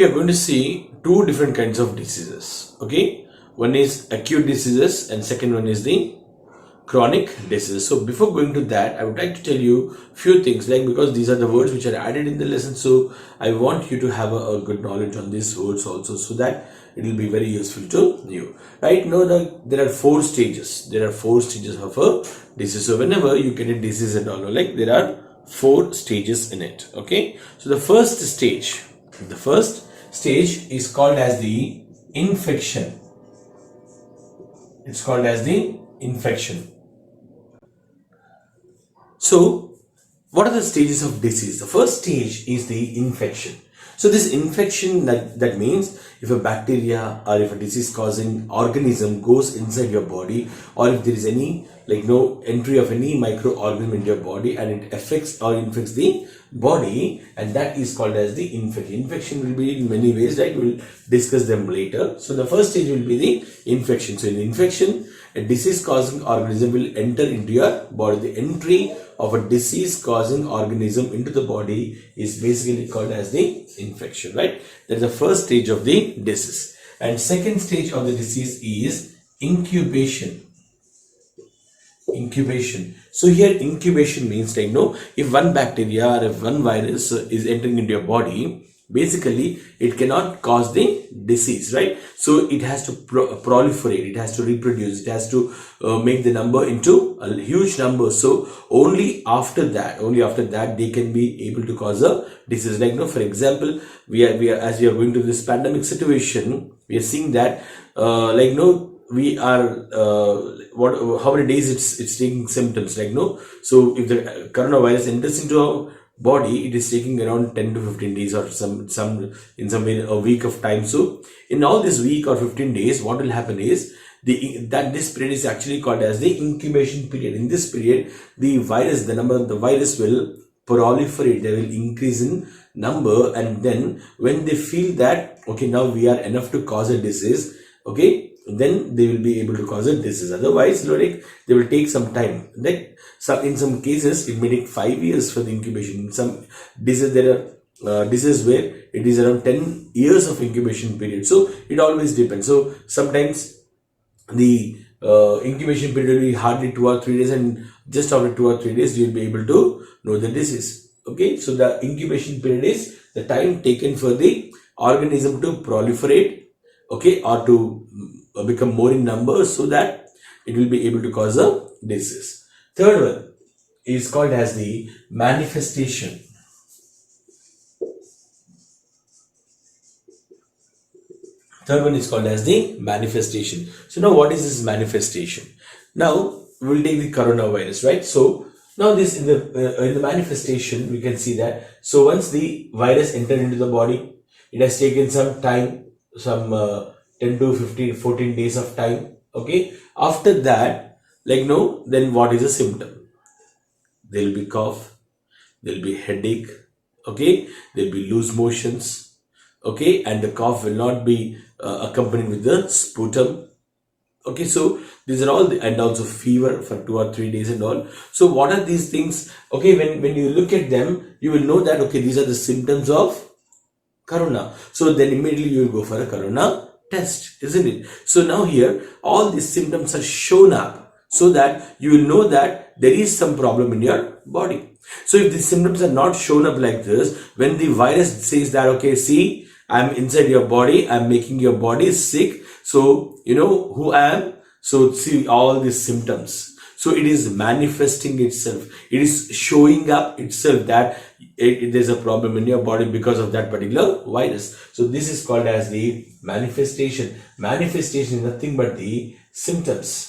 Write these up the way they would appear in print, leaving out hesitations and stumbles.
we are going to see two different kinds of diseases. Okay, one is acute diseases and second one is the chronic diseases. So before going to that, I would like to tell you few things, like, because these are the words which are added in the lesson, so I want you to have a good knowledge on these words also, so that it will be very useful to you. Right now, there are four stages. There are four stages of a disease. So whenever you get a disease and all, like, there are four stages in it. Okay, so the first stage is called as the infection. It's called as the infection. So what are the stages of disease? The first stage is the infection. So this infection, that means if a bacteria or if a disease causing organism goes inside your body, or if there is any entry of any microorganism into your body and it affects or infects the body, and that is called as the infection. Infection will be in many ways, right? We will discuss them later. So the first stage will be the infection. So in infection, a disease causing organism will enter into your body. The entry of a disease causing organism into the body is basically called as the infection, right? That is the first stage of the disease. And second stage of the disease is incubation. So here incubation means, if one bacteria or if one virus is entering into your body, basically it cannot cause the disease, right? So it has to proliferate, it has to reproduce, it has to make the number into a huge number. So only after that they can be able to cause a disease. For example, we are as we are going to this pandemic situation, we are seeing that we are how many days it's taking symptoms, so if the coronavirus enters into our body, it is taking around 10 to 15 days or some in some way a week of time. So in all this week or 15 days, what will happen is this period is actually called as the incubation period. In this period, the number of the virus will proliferate, they will increase in number, and then when they feel that okay, now we are enough to cause a disease, okay, then they will be able to cause a disease. Otherwise, they will take some time. In some cases, it may take 5 years for the incubation. In some diseases, there are diseases where it is around 10 years of incubation period. So it always depends. So sometimes the incubation period will be hardly 2 or 3 days, and just after 2 or 3 days, you will be able to know the disease. Okay, so the incubation period is the time taken for the organism to proliferate, okay, or to become more in numbers, so that it will be able to cause a disease. Third one is called as the manifestation. So now what is this manifestation? Now we will take the coronavirus, right? So now this in the manifestation, we can see that, so once the virus entered into the body, it has taken some time, some 10 to 15, 14 days of time. Okay. After that, then what is the symptom? There will be cough, there will be headache, okay, there will be loose motions, okay, and the cough will not be accompanied with the sputum. Okay, so these are all and also fever for 2 or 3 days and all. So what are these things? Okay, when you look at them, you will know that okay, these are the symptoms of corona. So then immediately you will go for a corona test, isn't it? So now here all these symptoms are shown up, so that you will know that there is some problem in your body. So if the symptoms are not shown up like this, when the virus says that okay, see, I'm inside your body, I'm making your body sick, so you know who I am, so see all these symptoms. So it is manifesting itself, it is showing up itself that there's a problem in your body because of that particular virus. So this is called as the manifestation. Manifestation is nothing but the symptoms.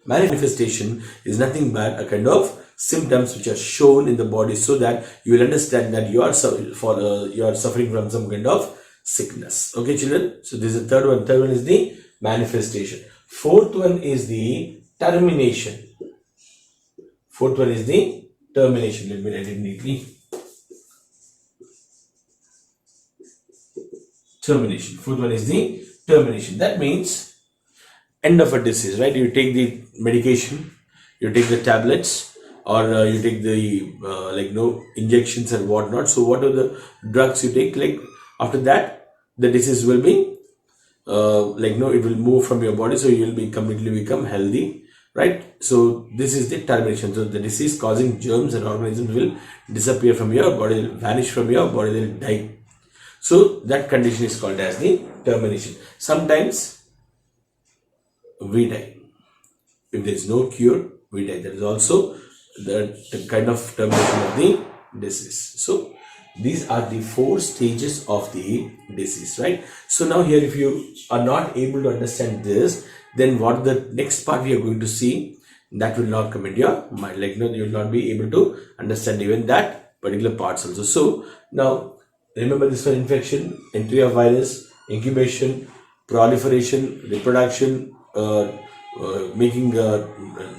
Manifestation is nothing but a kind of symptoms which are shown in the body, so that you will understand that you are suffering from some kind of sickness. Okay, children. So this is the third one. Third one is the manifestation. Fourth one is the termination. Fourth one is the termination. Let me write it neatly. Termination. Fourth one is the termination. That means end of a disease, right? You take the medication, you take the tablets, or you take the injections and whatnot. So what are the drugs you take, like after that the disease will be it will move from your body, so you will be completely become healthy, right? So this is the termination. So the disease causing germs and organisms will disappear from your body, will vanish from your body, they will die. So that condition is called as the termination. Sometimes we die. If there is no cure, we die. That is also the kind of termination of the disease. So these are the 4 stages of the disease, right? So now here, if you are not able to understand this, then what the next part we are going to see, that will not come into your mind. You will not be able to understand even that particular parts also. So now remember this one: infection, entry of virus, incubation, proliferation, reproduction, making a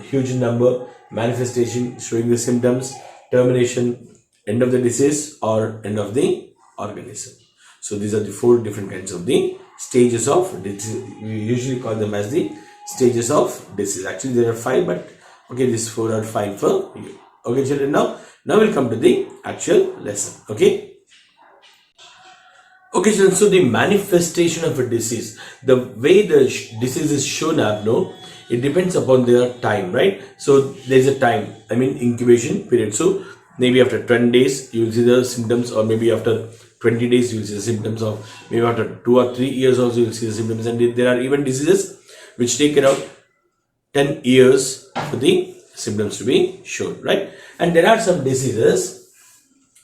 huge number, manifestation, showing the symptoms, termination, end of the disease, or end of the organism. So these are the 4 different kinds of the stages of disease. We usually call them as the stages of disease. Actually there are 5, but okay, these 4 are fine for you. Okay children, now we'll come to the actual lesson. Okay, so the manifestation of a disease, the way the disease is shown up, no, it depends upon their time, right? So there's a time, incubation period. So maybe after 10 days you will see the symptoms, or maybe after 20 days you will see the symptoms, of maybe after 2 or 3 years also you will see the symptoms. And there are even diseases which take around 10 years for the symptoms to be shown, right? And there are some diseases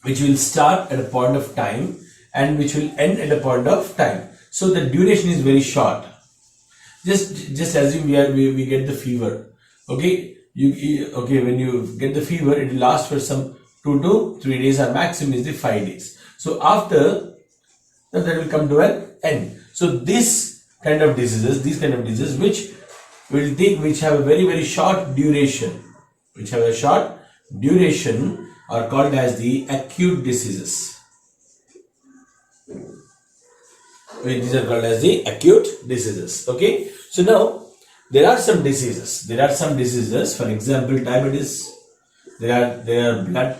which will start at a point of time and which will end at a point of time. So the duration is very short. Just assume we get the fever. Okay, when you get the fever, it will last for some 2 to 3 days, or maximum is the 5 days. So after that will come to an end. So these kind of diseases which have a very, very short duration, are called as the acute diseases. These are called as the acute diseases. Okay, so now there are some diseases. For example, diabetes. There are blood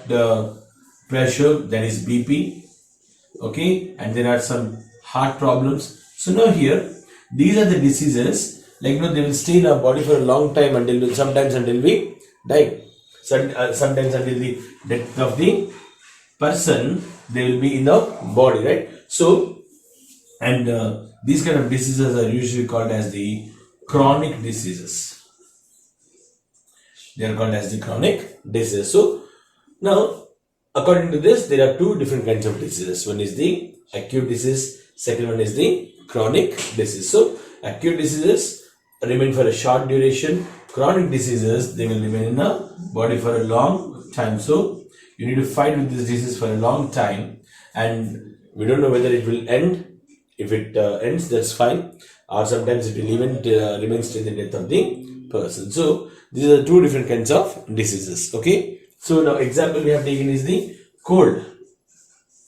pressure, that is BP. Okay, and there are some heart problems. So now here, these are the diseases. They will stay in our body for a long time, sometimes until we die. Sometimes until the death of the person, they will be in the body, right? So, and these kind of diseases are usually called as the chronic diseases. They are called as the chronic diseases. So now, according to this, there are 2 different kinds of diseases. One is the acute disease, second one is the chronic disease. So acute diseases remain for a short duration. Chronic diseases, they will remain in the body for a long time. So you need to fight with this disease for a long time, and we don't know whether it will end. If it ends, that's fine, or sometimes it will even remain till the death of the person. So these are 2 different kinds of diseases. Okay, so now example we have taken is the cold.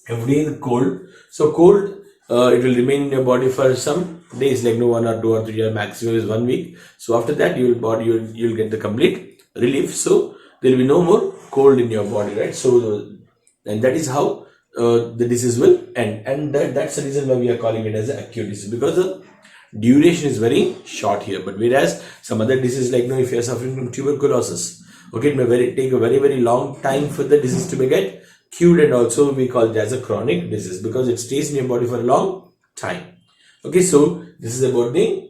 Every day cold. So cold, it will remain in your body for some days, 1 or 2 or 3, or maximum is 1 week. So after that you'll get the complete relief. So there will be no more cold in your body, right? So and that is how the disease will end, and that's the reason why we are calling it as an acute disease, because the duration is very short here. But whereas some other disease, if you are suffering from tuberculosis, okay, it may take a very, very long time for the disease to be get cured, and also we call it as a chronic disease because it stays in your body for a long time. Okay, so this is about the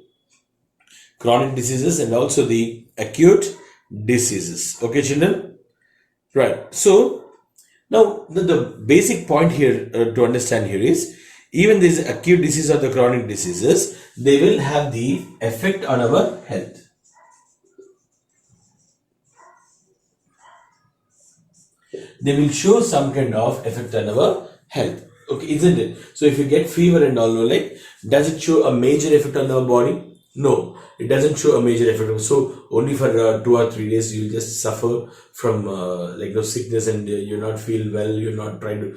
chronic diseases and also the acute diseases. Okay, children, right? So now, the basic point here to understand here is, even these acute diseases or the chronic diseases, they will have the effect on our health. They will show some kind of effect on our health. Okay, isn't it? So if you get fever and all, does it show a major effect on our body? No, it doesn't show a major effect. So only for 2 or 3 days you just suffer from sickness, and you not feel well. You'll not feel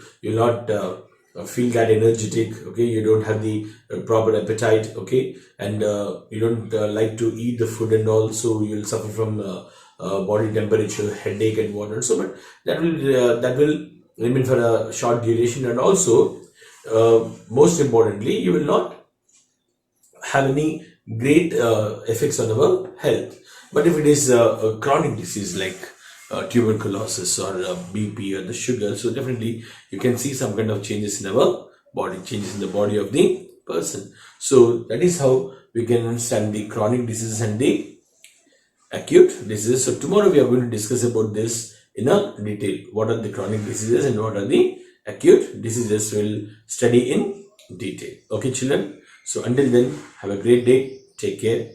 that energetic. Okay, you don't have the proper appetite. Okay, and you don't like to eat the food and all. So you'll suffer from body temperature, headache, and whatnot. So, but that will remain for a short duration, and also most importantly, you will not have any great effects on our health. But if it is a chronic disease like tuberculosis or BP or the sugar, so definitely you can see some kind of changes in our body, changes in the body of the person. So that is how we can understand the chronic diseases and the acute diseases. So tomorrow we are going to discuss about this in a detail. What are the chronic diseases and what are the acute diseases? We'll study in detail. Okay, children. So until then, have a great day. Take care.